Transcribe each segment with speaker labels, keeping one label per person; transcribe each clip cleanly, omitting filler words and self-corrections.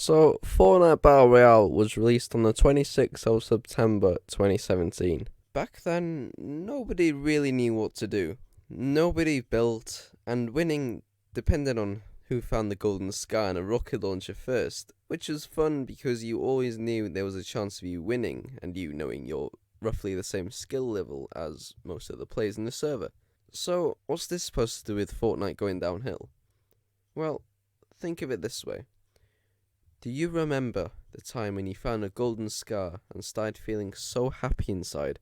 Speaker 1: So, Fortnite Battle Royale was released on the 26th of September 2017. Back then, nobody really knew what to do. Nobody built, and winning depended on who found the golden sky and a rocket launcher first, which was fun because you always knew there was a chance of you winning, and you knowing you're roughly the same skill level as most of the players in the server. So, what's this supposed to do with Fortnite going downhill? Well, think of it this way. Do you remember the time when you found a golden scar and started feeling so happy inside,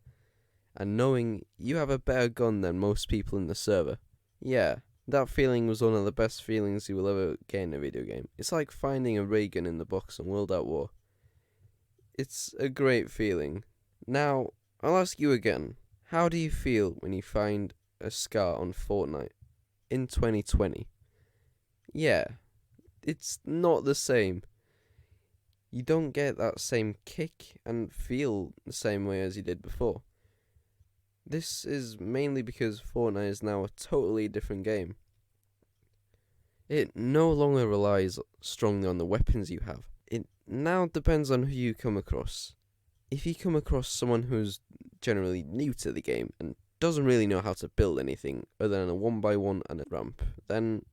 Speaker 1: and knowing you have a better gun than most people in the server? Yeah, that feeling was one of the best feelings you will ever get in a video game. It's like finding a ray gun in the box on World at War. It's a great feeling. Now, I'll ask you again, how do you feel when you find a scar on Fortnite in 2020? Yeah, it's not the same. You don't get that same kick and feel the same way as you did before. This is mainly because Fortnite is now a totally different game. It no longer relies strongly on the weapons you have. It now depends on who you come across. If you come across someone who's generally new to the game and doesn't really know how to build anything other than a 1x1 and a ramp, then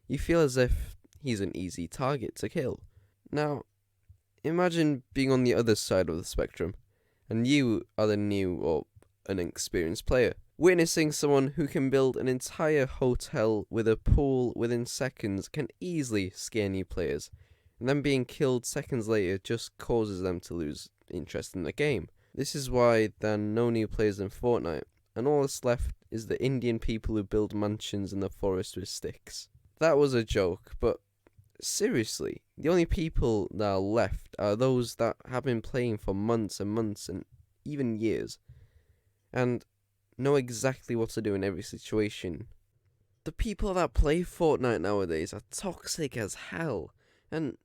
Speaker 1: you feel as if he's an easy target to kill. Now, imagine being on the other side of the spectrum, and you are the new or inexperienced player, witnessing someone who can build an entire hotel with a pool within seconds can easily scare new players, and then being killed seconds later just causes them to lose interest in the game. This is why there are no new players in Fortnite, and all that's left is the Indian people who build mansions in the forest with sticks. That was a joke, but seriously, the only people that are left are those that have been playing for months and months and even years, and know exactly what to do in every situation. The people that play Fortnite nowadays are toxic as hell, and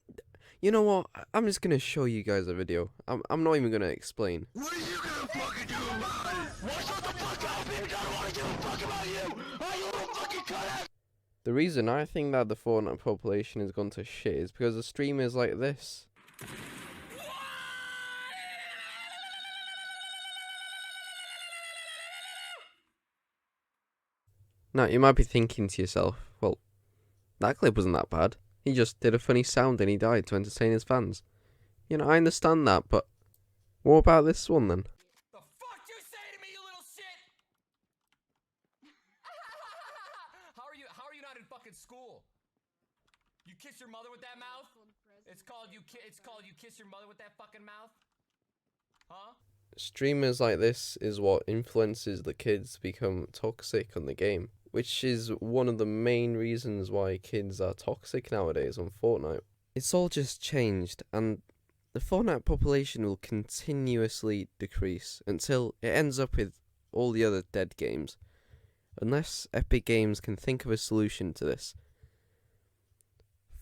Speaker 1: you know what? I'm just gonna show you guys a video. I'm not even gonna explain.
Speaker 2: What are you gonna fucking do about it? Why shut the fuck up, baby? I don't wanna give a fuck about you! Are you a fucking cunt?
Speaker 1: The reason I think that the Fortnite population has gone to shit is because of streamers like this. Now, you might be thinking to yourself, well, that clip wasn't that bad. He just did a funny sound and he died to entertain his fans. You know, I understand that, but what about this one then?
Speaker 2: The fuck you say to me, you little shit? How are you not in fucking school? You kiss your mother with that mouth? It's called you kiss your mother with that fucking mouth? Huh?
Speaker 1: Streamers like this is what influences the kids to become toxic on the game, which is one of the main reasons why kids are toxic nowadays on Fortnite. It's all just changed, and the Fortnite population will continuously decrease until it ends up with all the other dead games, unless Epic Games can think of a solution to this.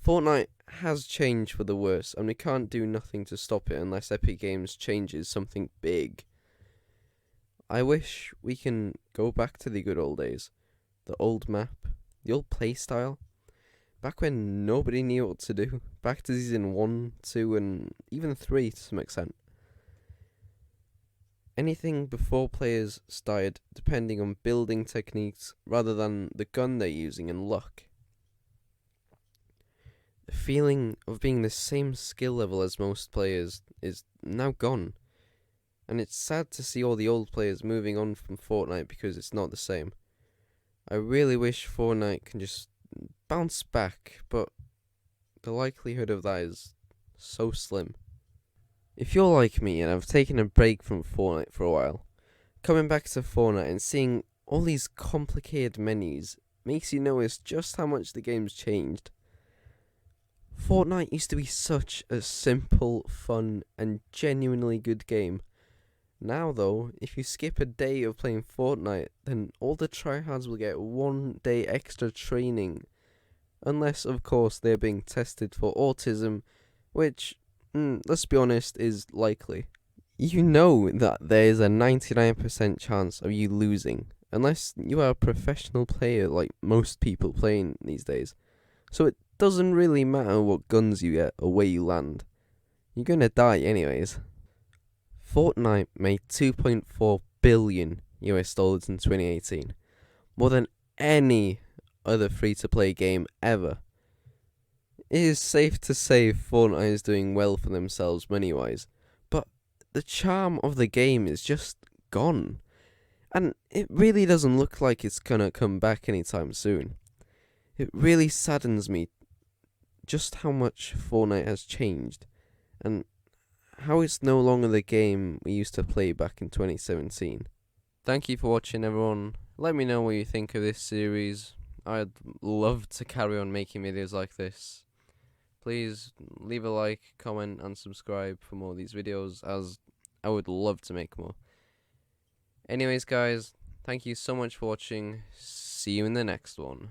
Speaker 1: Fortnite has changed for the worse, and we can't do nothing to stop it unless Epic Games changes something big. I wish we can go back to the good old days, the old map, the old playstyle, back when nobody knew what to do, back to season 1, 2, and even 3 to some extent. Anything before players started depending on building techniques rather than the gun they're using and luck. The feeling of being the same skill level as most players is now gone, and it's sad to see all the old players moving on from Fortnite because it's not the same. I really wish Fortnite can just bounce back, but the likelihood of that is so slim. If you're like me and have taken a break from Fortnite for a while, coming back to Fortnite and seeing all these complicated menus makes you notice just how much the game's changed. Fortnite used to be such a simple, fun, and genuinely good game. Now though, if you skip a day of playing Fortnite, then all the tryhards will get 1 day extra training. Unless, of course, they're being tested for autism, which, let's be honest, is likely. You know that there is a 99% chance of you losing, unless you are a professional player like most people playing these days. So it doesn't really matter what guns you get or where you land. You're gonna die anyways. Fortnite made 2.4 billion US dollars in 2018, more than any other free-to-play game ever. It is safe to say Fortnite is doing well for themselves money-wise, but the charm of the game is just gone, and it really doesn't look like it's gonna come back anytime soon. It really saddens me just how much Fortnite has changed, and how it's no longer the game we used to play back in 2017. Thank you for watching, everyone. Let me know what you think of this series. I'd love to carry on making videos like this. Please leave a like, comment and subscribe for more of these videos, as I would love to make more. Anyways guys, thank you so much for watching. See you in the next one.